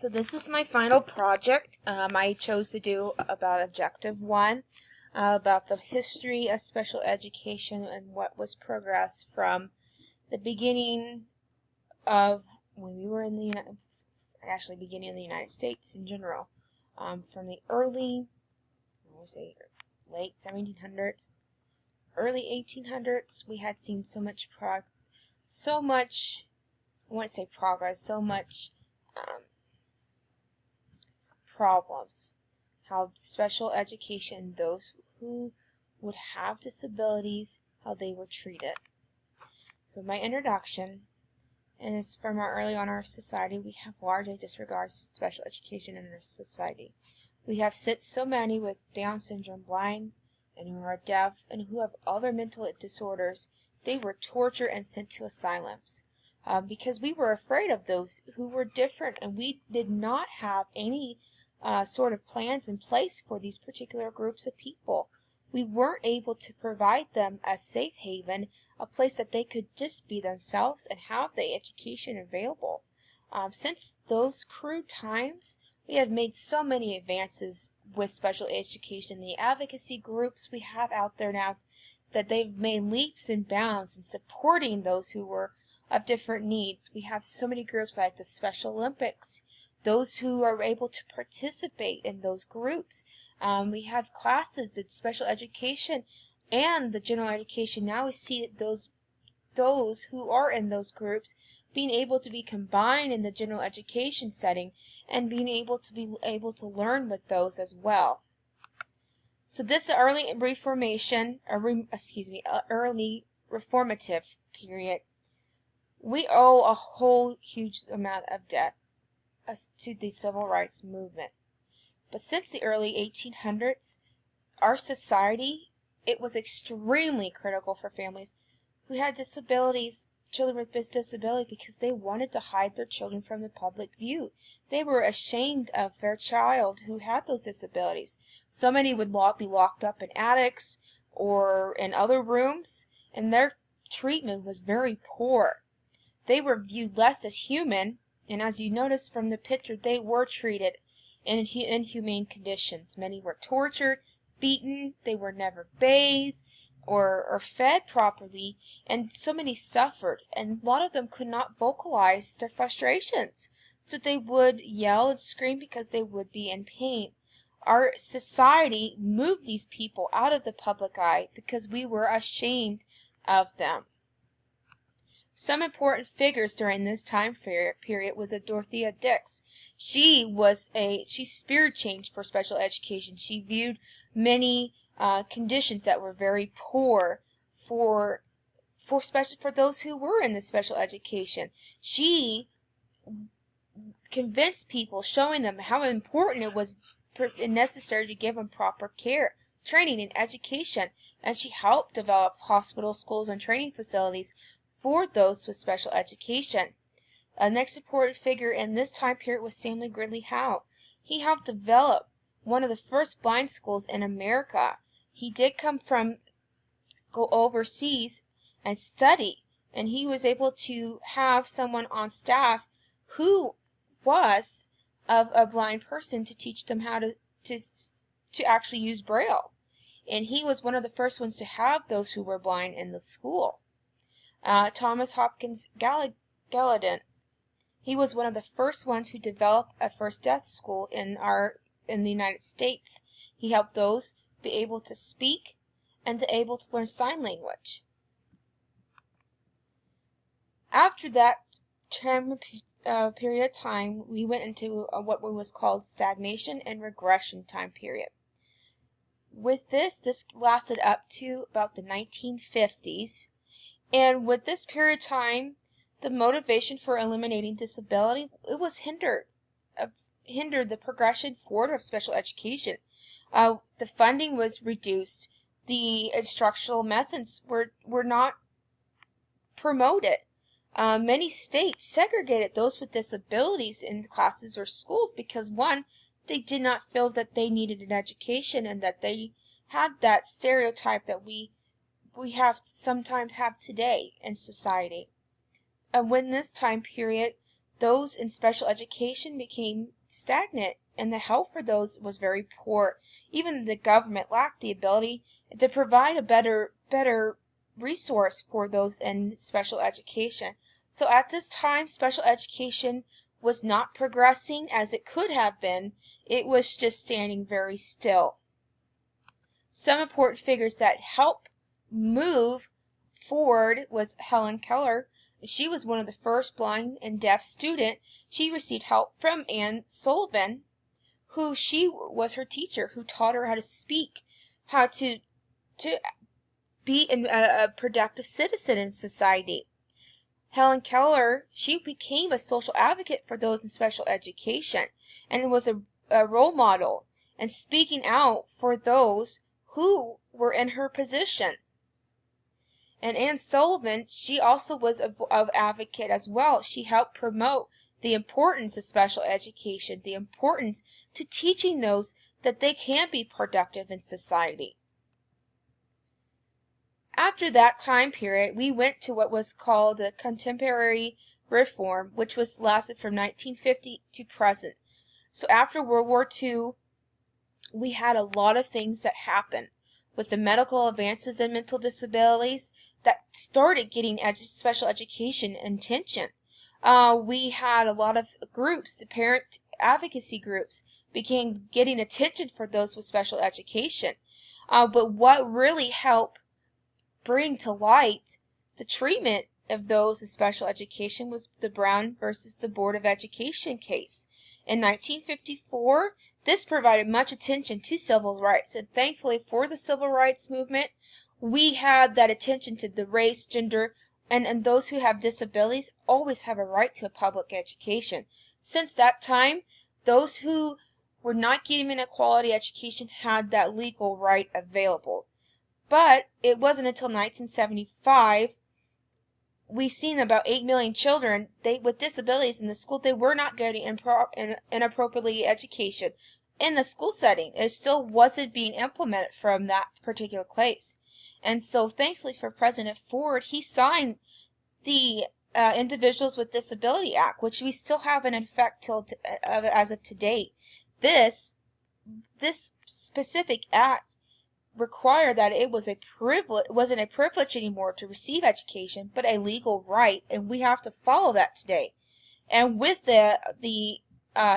So this is my final project. I chose to do about Objective 1, about the history of special education and what was progressed from the beginning of when we were in the beginning of the United States in general, from the late 1700s, early 1800s. We had seen so much I wouldn't say progress, so much problems, how special education, those who would have disabilities, how they were treated. So my introduction, and it's from early on our society, we have largely disregarded special education in our society. We have so many with Down syndrome, blind, and who are deaf, and who have other mental disorders. They were tortured and sent to asylums. Because we were afraid of those who were different, and we did not have any sort of plans in place for these particular groups of people. We weren't able to provide them a safe haven, a place that they could just be themselves and have the education available. Since those crude times, we have made so many advances with special education. The advocacy groups we have out there now, that they've made leaps and bounds in supporting those who were of different needs. We have so many groups like the Special Olympics, those who are able to participate in those groups. We have classes in special education and the general education. Now we see that those who are in those groups being able to be combined in the general education setting and being able to learn with those as well. So this early early reformative period, we owe a whole huge amount of debt to the civil rights movement. But since the early 1800s, our society, it was extremely critical for families who had disabilities, children with disabilities, because they wanted to hide their children from the public view. They were ashamed of their child who had those disabilities. So many would be locked up in attics or in other rooms, and their treatment was very poor. They were viewed less as human, and as you notice from the picture, they were treated in inhumane conditions. Many were tortured, beaten, they were never bathed or fed properly, and so many suffered, and a lot of them could not vocalize their frustrations. So they would yell and scream because they would be in pain. Our society moved these people out of the public eye because we were ashamed of them. Some important figures during this time period was Dorothea Dix. She spirit changed for special education. She viewed many conditions that were very poor for those who were in the special education. She convinced people, showing them how important it was necessary to give them proper care, training, and education, and she helped develop hospitals, schools, and training facilities for those with special education. A next important figure in this time period was Samuel Gridley Howe. He helped develop one of the first blind schools in America. He did go overseas and study, and he was able to have someone on staff who was of a blind person to teach them how to actually use Braille. And he was one of the first ones to have those who were blind in the school. Thomas Hopkins Gallatin. He was one of the first ones who developed a first deaf school in the United States. He helped those be able to speak and to able to learn sign language. After that period of time, we went into what was called stagnation and regression time period. With this lasted up to about the 1950s. And with this period of time, the motivation for eliminating disability, it was hindered the progression forward of special education. The funding was reduced. The instructional methods were not promoted. Many states segregated those with disabilities in classes or schools because, one, they did not feel that they needed an education and that they had that stereotype that we sometimes have today in society. And when this time period, those in special education became stagnant, and the help for those was very poor. Even the government lacked the ability to provide a better resource for those in special education. So at this time, special education was not progressing as it could have been. It was just standing very still. Some important figures that helped move forward was Helen Keller. She was one of the first blind and deaf student. She received help from Anne Sullivan, who she was her teacher, who taught her how to speak, how to be a productive citizen in society. Helen Keller, she became a social advocate for those in special education and was a role model and speaking out for those who were in her position. And Anne Sullivan, she also was an advocate as well. She helped promote the importance of special education, the importance to teaching those that they can be productive in society. After that time period, we went to what was called the Contemporary Reform, which was lasted from 1950 to present. So after World War II, we had a lot of things that happened with the medical advances in mental disabilities that started getting special education attention. We had a lot of groups, the parent advocacy groups, began getting attention for those with special education. But what really helped bring to light the treatment of those in special education was the Brown versus the Board of Education case. In 1954, this provided much attention to civil rights, and thankfully for the civil rights movement, we had that attention to the race, gender, and those who have disabilities always have a right to a public education. Since that time, those who were not getting a quality education had that legal right available. But it wasn't until 1975 we seen about 8 million children with disabilities in the school. They were not getting inappropriately education in the school setting. It still wasn't being implemented from that particular place. And so thankfully for President Ford, he signed the Individuals with Disability Act, which we still have in effect as of today. This specific act require that it was wasn't a privilege anymore to receive education, but a legal right, and we have to follow that today. And with the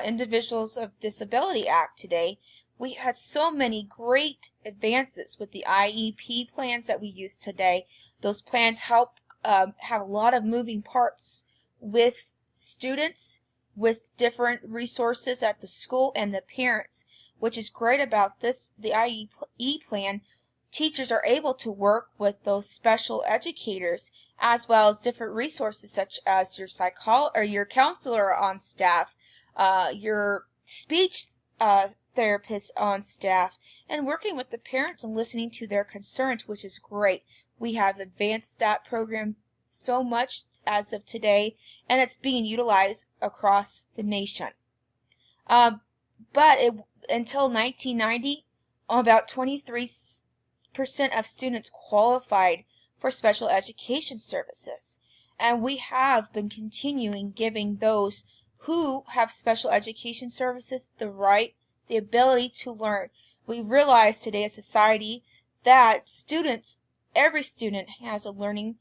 Individuals of Disability Act today, we had so many great advances with the IEP plans that we use today. Those plans help have a lot of moving parts with students, with different resources at the school and the parents. Which is great about this, the IEP plan, teachers are able to work with those special educators as well as different resources such as your counselor on staff, your speech therapist on staff, and working with the parents and listening to their concerns, which is great. We have advanced that program so much as of today, and it's being utilized across the nation. But until 1990, about 23% of students qualified for special education services. And we have been continuing giving those who have special education services the right, the ability to learn. We realize today as society that every student who has a learning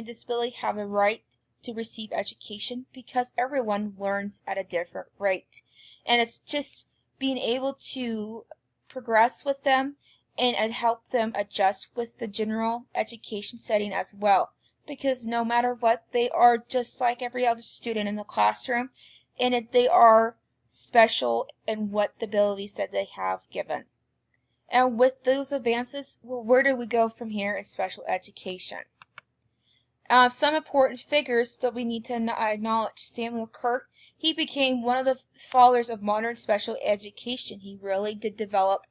disability have the right to receive education because everyone learns at a different rate. And it's just being able to progress with them and help them adjust with the general education setting as well. Because no matter what, they are just like every other student in the classroom, and they are special in what the abilities that they have given. And with those advances, well, where do we go from here in special education? Some important figures that we need to acknowledge. Samuel Kirk, he became one of the fathers of modern special education. He really did develop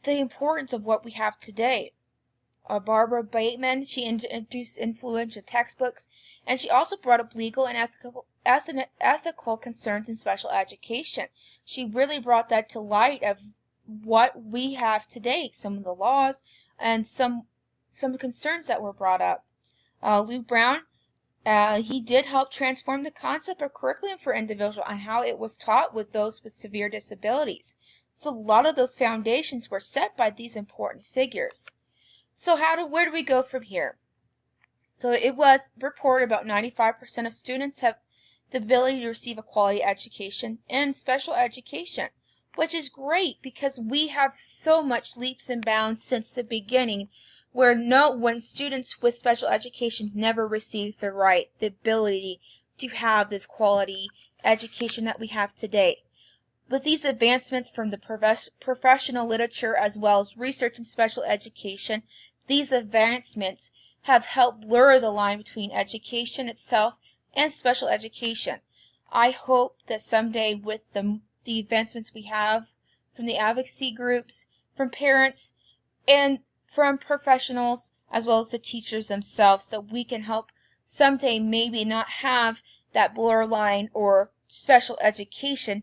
the importance of what we have today. Barbara Bateman, she introduced influential textbooks, and she also brought up legal and ethical concerns in special education. She really brought that to light of what we have today, some of the laws and some concerns that were brought up. Lou Brown, He did help transform the concept of curriculum for individual and how it was taught with those with severe disabilities. So a lot of those foundations were set by these important figures. So where do we go from here? So it was reported about 95% of students have the ability to receive a quality education in special education, which is great because we have so much leaps and bounds since the beginning when students with special educations never received the ability to have this quality education that we have today. With these advancements from the professional literature as well as research in special education, these advancements have helped blur the line between education itself and special education. I hope that someday with the advancements we have from the advocacy groups, from parents, and from professionals, as well as the teachers themselves, that we can help someday maybe not have that blur line or special education,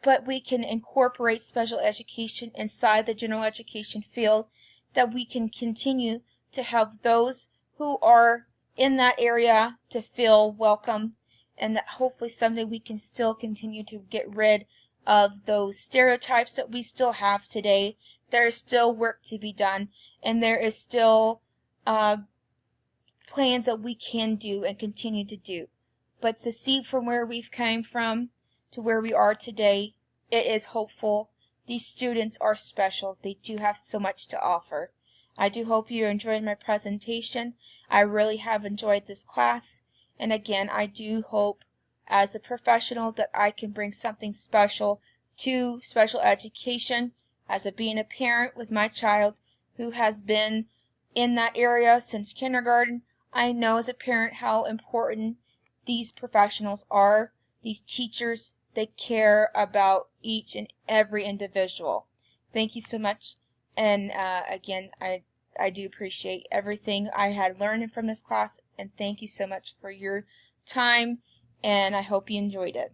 but we can incorporate special education inside the general education field, that we can continue to help those who are in that area to feel welcome, and that hopefully someday we can still continue to get rid of those stereotypes that we still have today. There is still work to be done, and there is still plans that we can do and continue to do. But to see from where we've come from to where we are today, it is hopeful. These students are special. They do have so much to offer. I do hope you enjoyed my presentation. I really have enjoyed this class. And again, I do hope as a professional that I can bring something special to special education as being a parent with my child who has been in that area since kindergarten. I know as a parent how important these professionals are, these teachers. They care about each and every individual. Thank you so much. And again, I do appreciate everything I had learned from this class. And thank you so much for your time. And I hope you enjoyed it.